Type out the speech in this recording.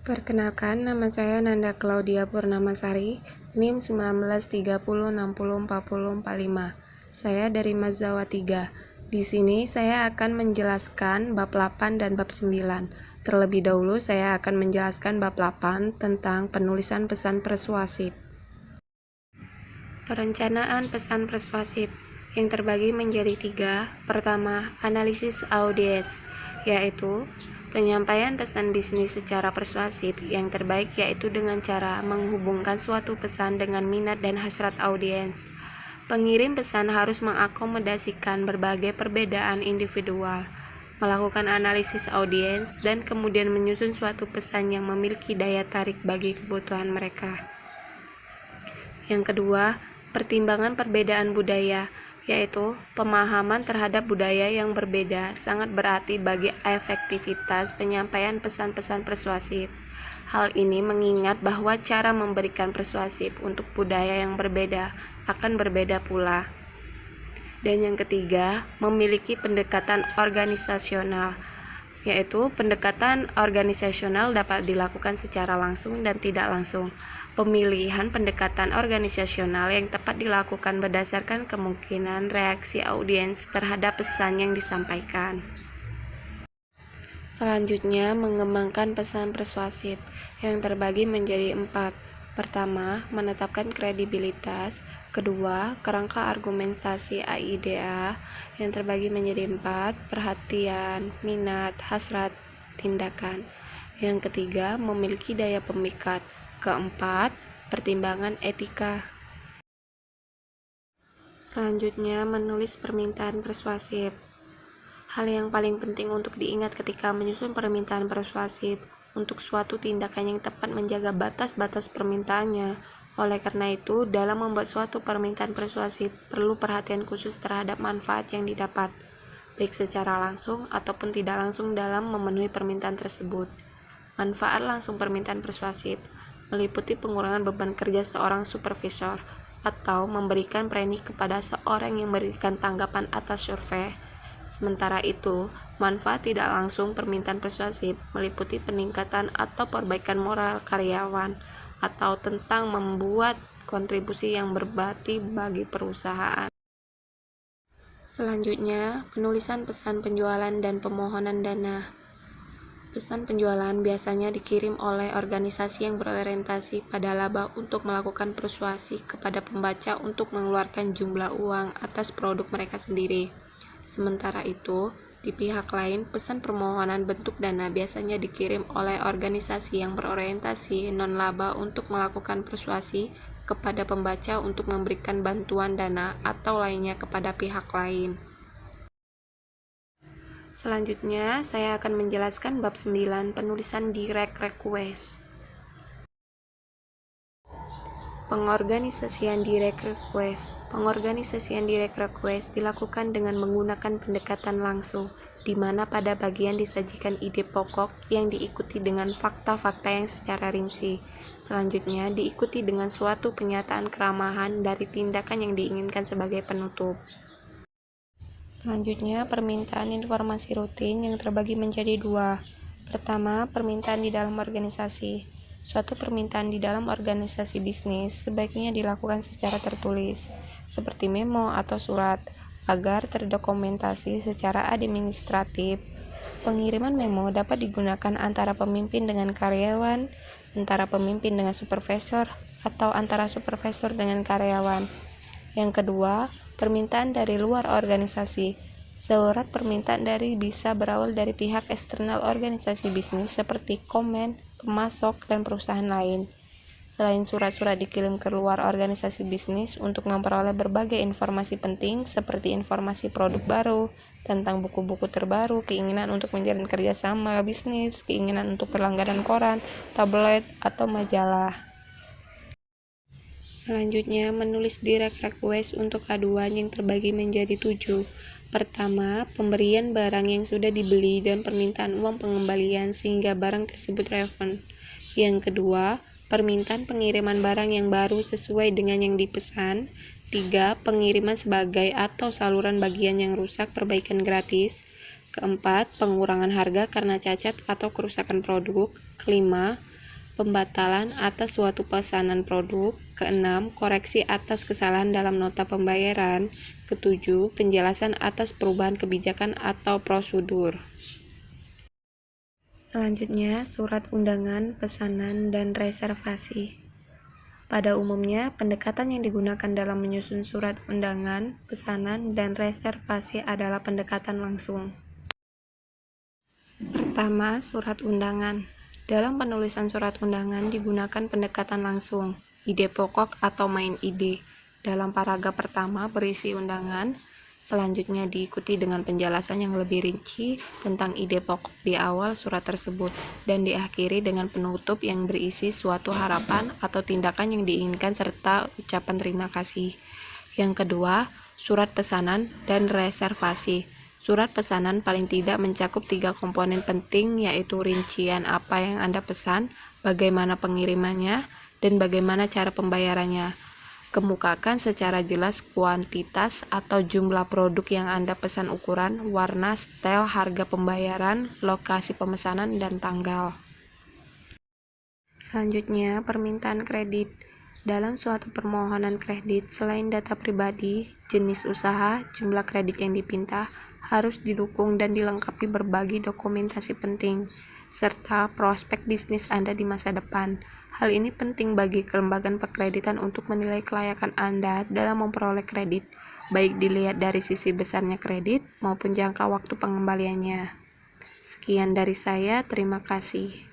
Perkenalkan, nama saya Nanda Claudia Purnamasari, NIM 1930604045. Saya dari Mazawa 3. Di sini saya akan menjelaskan bab 8 dan bab 9. Terlebih dahulu saya akan menjelaskan bab 8 tentang penulisan pesan persuasif. Perencanaan pesan persuasif yang terbagi menjadi 3. Pertama, analisis audiens, yaitu penyampaian pesan bisnis secara persuasif yang terbaik yaitu dengan cara menghubungkan suatu pesan dengan minat dan hasrat audiens. Pengirim pesan harus mengakomodasikan berbagai perbedaan individual, melakukan analisis audiens, dan kemudian menyusun suatu pesan yang memiliki daya tarik bagi kebutuhan mereka. Yang kedua, pertimbangan perbedaan budaya, yaitu pemahaman terhadap budaya yang berbeda sangat berarti bagi efektivitas penyampaian pesan-pesan persuasif. Hal ini mengingat bahwa cara memberikan persuasif untuk budaya yang berbeda akan berbeda pula. Dan yang ketiga, memiliki pendekatan organisasional, yaitu pendekatan organisasional dapat dilakukan secara langsung dan tidak langsung. Pemilihan pendekatan organisasional yang tepat dilakukan berdasarkan kemungkinan reaksi audiens terhadap pesan yang disampaikan. Selanjutnya, mengembangkan pesan persuasif yang terbagi menjadi 4. Pertama, menetapkan kredibilitas. Kedua, kerangka argumentasi AIDA yang terbagi menjadi 4. Perhatian, minat, hasrat, tindakan. Yang ketiga, memiliki daya pemikat. Keempat, pertimbangan etika. Selanjutnya, menulis permintaan persuasif. Hal yang paling penting untuk diingat ketika menyusun permintaan persuasif untuk suatu tindakan yang tepat menjaga batas-batas permintaannya. Oleh karena itu, dalam membuat suatu permintaan persuasif perlu perhatian khusus terhadap manfaat yang didapat, baik secara langsung ataupun tidak langsung dalam memenuhi permintaan tersebut. Manfaat langsung permintaan persuasif meliputi pengurangan beban kerja seorang supervisor atau memberikan premi kepada seorang yang memberikan tanggapan atas survei. Sementara itu, manfaat tidak langsung permintaan persuasif meliputi peningkatan atau perbaikan moral karyawan atau tentang membuat kontribusi yang berbakti bagi perusahaan. Selanjutnya, penulisan pesan penjualan dan pemohonan dana. Pesan penjualan biasanya dikirim oleh organisasi yang berorientasi pada laba untuk melakukan persuasi kepada pembaca untuk mengeluarkan jumlah uang atas produk mereka sendiri. Sementara itu, di pihak lain, pesan permohonan bentuk dana biasanya dikirim oleh organisasi yang berorientasi non-laba untuk melakukan persuasi kepada pembaca untuk memberikan bantuan dana atau lainnya kepada pihak lain. Selanjutnya, saya akan menjelaskan bab 9, penulisan direct request. Pengorganisasian direct request. Pengorganisasian direct request dilakukan dengan menggunakan pendekatan langsung, di mana pada bagian disajikan ide pokok yang diikuti dengan fakta-fakta yang secara rinci. Selanjutnya, diikuti dengan suatu pernyataan keramahan dari tindakan yang diinginkan sebagai penutup. Selanjutnya, permintaan informasi rutin yang terbagi menjadi 2. Pertama, permintaan di dalam organisasi. Suatu permintaan di dalam organisasi bisnis sebaiknya dilakukan secara tertulis, seperti memo atau surat, agar terdokumentasi secara administratif. Pengiriman memo dapat digunakan antara pemimpin dengan karyawan, antara pemimpin dengan supervisor, atau antara supervisor dengan karyawan. Yang kedua, permintaan dari luar organisasi. Surat permintaan dari bisa berawal dari pihak eksternal organisasi bisnis seperti komen, pemasok, dan perusahaan lain. Selain surat-surat dikirim ke luar organisasi bisnis untuk memperoleh berbagai informasi penting seperti informasi produk baru, tentang buku-buku terbaru, keinginan untuk menjalin kerjasama bisnis, keinginan untuk berlangganan koran, tabloid, atau majalah. Selanjutnya, menulis direct request untuk aduan yang terbagi menjadi 7. Pertama, pemberian barang yang sudah dibeli dan permintaan uang pengembalian sehingga barang tersebut relevan. Yang kedua, permintaan pengiriman barang yang baru sesuai dengan yang dipesan. 3. Pengiriman sebagai atau saluran bagian yang rusak perbaikan gratis. Keempat, pengurangan harga karena cacat atau kerusakan produk. Kelima, pembatalan atas suatu pesanan produk. Keenam, koreksi atas kesalahan dalam nota pembayaran. Ketujuh, penjelasan atas perubahan kebijakan atau prosedur. Selanjutnya, surat undangan, pesanan, dan reservasi. Pada umumnya, pendekatan yang digunakan dalam menyusun surat undangan, pesanan, dan reservasi adalah pendekatan langsung. Pertama, surat undangan. Dalam penulisan surat undangan digunakan pendekatan langsung, ide pokok atau main ide. Dalam paragraf pertama berisi undangan, selanjutnya diikuti dengan penjelasan yang lebih rinci tentang ide pokok di awal surat tersebut, dan diakhiri dengan penutup yang berisi suatu harapan atau tindakan yang diinginkan serta ucapan terima kasih. Yang kedua, surat pesanan dan reservasi. Surat pesanan paling tidak mencakup 3 komponen penting, yaitu rincian apa yang Anda pesan, bagaimana pengirimannya, dan bagaimana cara pembayarannya. Kemukakan secara jelas kuantitas atau jumlah produk yang Anda pesan, ukuran, warna, setel, harga pembayaran, lokasi pemesanan, dan tanggal. Selanjutnya, permintaan kredit. Dalam suatu permohonan kredit, selain data pribadi, jenis usaha, jumlah kredit yang dipinta, harus didukung dan dilengkapi berbagai dokumentasi penting, serta prospek bisnis Anda di masa depan. Hal ini penting bagi kelembagaan perkreditan untuk menilai kelayakan Anda dalam memperoleh kredit, baik dilihat dari sisi besarnya kredit maupun jangka waktu pengembaliannya. Sekian dari saya, terima kasih.